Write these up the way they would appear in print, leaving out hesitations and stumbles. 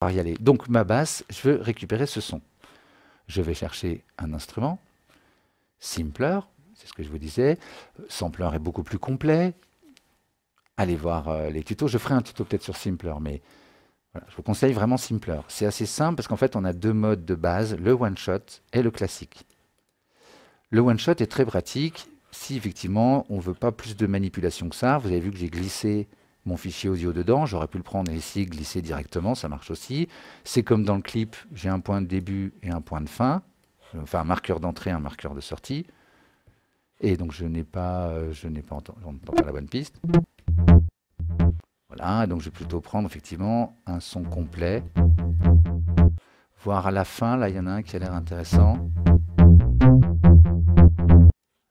y aller. Donc ma basse, je veux récupérer ce son. Je vais chercher un instrument, Simpler, c'est ce que je vous disais. Sampler est beaucoup plus complet. Allez voir les tutos. Je ferai un tuto peut-être sur Simpler, mais voilà, je vous conseille vraiment Simpler. C'est assez simple parce qu'en fait, on a deux modes de base, le one-shot et le classique. Le one-shot est très pratique si effectivement on ne veut pas plus de manipulation que ça. Vous avez vu que j'ai glissé mon fichier audio dedans. J'aurais pu le prendre ici, glisser directement, ça marche aussi. C'est comme dans le clip, j'ai un point de début et un point de fin. Enfin, un marqueur d'entrée, un marqueur de sortie. Et donc je n'ai pas entendu, on n'entend pas la bonne piste. Voilà, donc je vais plutôt prendre effectivement un son complet. Voir à la fin, là il y en a un qui a l'air intéressant.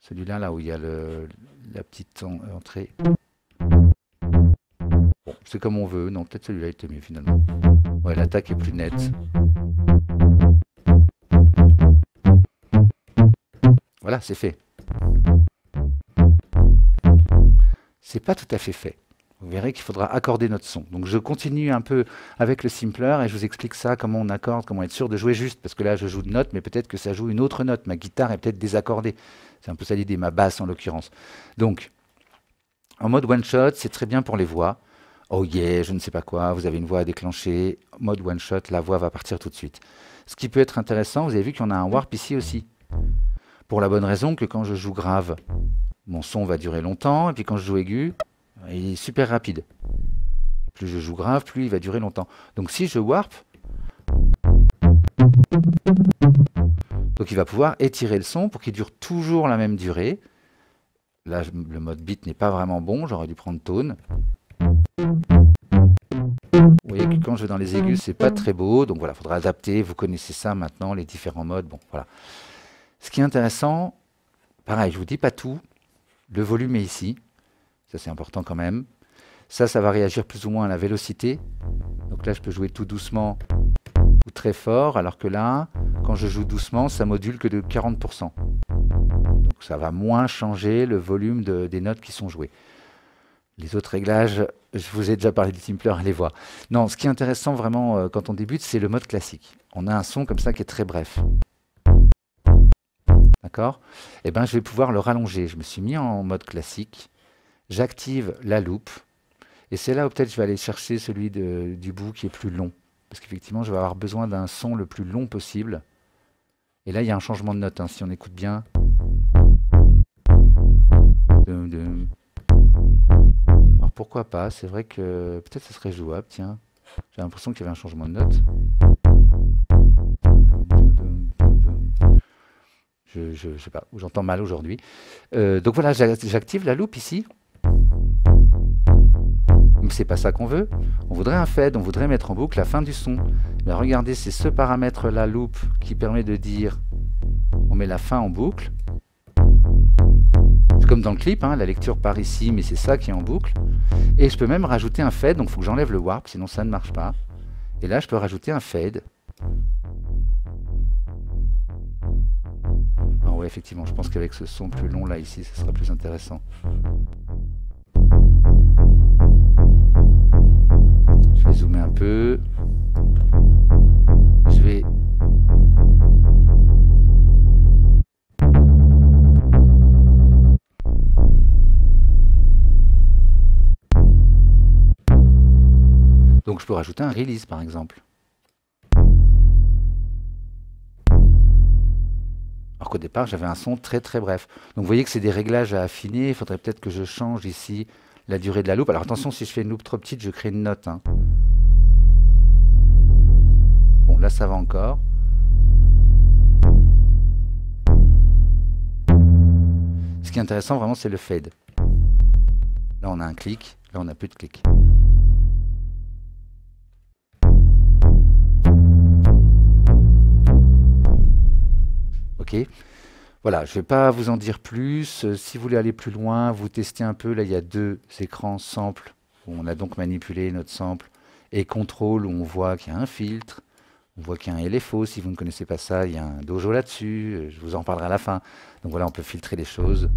Celui-là, là où il y a la petite entrée. Bon, c'est comme on veut. Non, peut-être celui-là était mieux finalement. Ouais, l'attaque est plus nette. Voilà, c'est fait. C'est pas tout à fait fait. Vous verrez qu'il faudra accorder notre son. Donc je continue un peu avec le Simpler et je vous explique ça, comment on accorde, comment être sûr de jouer juste. Parce que là, je joue de notes, mais peut-être que ça joue une autre note. Ma guitare est peut-être désaccordée. C'est un peu ça l'idée, ma basse en l'occurrence. Donc, en mode one-shot, c'est très bien pour les voix. Oh yeah, je ne sais pas quoi, vous avez une voix à déclencher. Mode one-shot, la voix va partir tout de suite. Ce qui peut être intéressant, vous avez vu qu'on a un warp ici aussi. Pour la bonne raison que quand je joue grave, mon son va durer longtemps. Et puis quand je joue aigu, il est super rapide. Plus je joue grave, plus il va durer longtemps. Donc si je warp, donc il va pouvoir étirer le son pour qu'il dure toujours la même durée. Là, le mode beat n'est pas vraiment bon, j'aurais dû prendre tone. Vous voyez que quand je vais dans les aigus, c'est pas très beau, donc voilà, il faudra adapter. Vous connaissez ça maintenant, les différents modes. Bon, voilà. Ce qui est intéressant, pareil, je vous dis pas tout. Le volume est ici, ça c'est important quand même. Ça va réagir plus ou moins à la vélocité. Donc là, je peux jouer tout doucement ou très fort, alors que là, quand je joue doucement, ça module que de 40%. Donc ça va moins changer le volume des notes qui sont jouées. Les autres réglages, je vous ai déjà parlé du Simpler, allez voir. Non, ce qui est intéressant vraiment quand on débute, c'est le mode classique. On a un son comme ça qui est très bref. D'accord? Eh bien, je vais pouvoir le rallonger. Je me suis mis en mode classique. J'active la loupe. Et c'est là où peut-être je vais aller chercher celui du bout qui est plus long. Parce qu'effectivement, je vais avoir besoin d'un son le plus long possible. Et là, il y a un changement de note, hein, si on écoute bien. Alors pourquoi pas? C'est vrai que peut-être ça serait jouable, tiens. J'ai l'impression qu'il y avait un changement de note. Je sais pas, j'entends mal aujourd'hui. Donc voilà, j'active la loupe ici. Mais c'est pas ça qu'on veut. On voudrait un fade, on voudrait mettre en boucle la fin du son. Mais regardez, c'est ce paramètre la loupe qui permet de dire on met la fin en boucle. C'est comme dans le clip, hein, la lecture part ici, mais c'est ça qui est en boucle. Et je peux même rajouter un fade, donc il faut que j'enlève le warp, sinon ça ne marche pas. Et là, je peux rajouter un fade. Ah ouais, effectivement, je pense qu'avec ce son plus long là, ici, ce sera plus intéressant. Je vais zoomer un peu. Je vais... Donc je peux rajouter un release par exemple. Alors qu'au départ, j'avais un son très très bref. Donc vous voyez que c'est des réglages à affiner. Il faudrait peut-être que je change ici la durée de la loupe. Alors attention, si je fais une loupe trop petite, je crée une note. Hein. Bon, là ça va encore. Ce qui est intéressant vraiment, c'est le fade. Là on a un clic, là on a plus de clic. Ok, voilà, je ne vais pas vous en dire plus. Si vous voulez aller plus loin, vous testez un peu. Là, il y a deux écrans sample où on a donc manipulé notre sample et contrôle où on voit qu'il y a un filtre, on voit qu'il y a un LFO. Si vous ne connaissez pas ça, il y a un dojo là-dessus. Je vous en parlerai à la fin. Donc voilà, on peut filtrer les choses.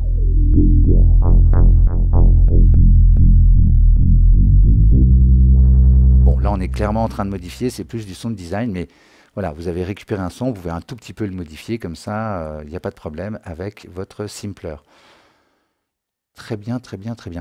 Bon, là, on est clairement en train de modifier, c'est plus du son de design, mais voilà, vous avez récupéré un son, vous pouvez un tout petit peu le modifier, comme ça, il n'y a pas de problème avec votre Simpler. Très bien, très bien, très bien.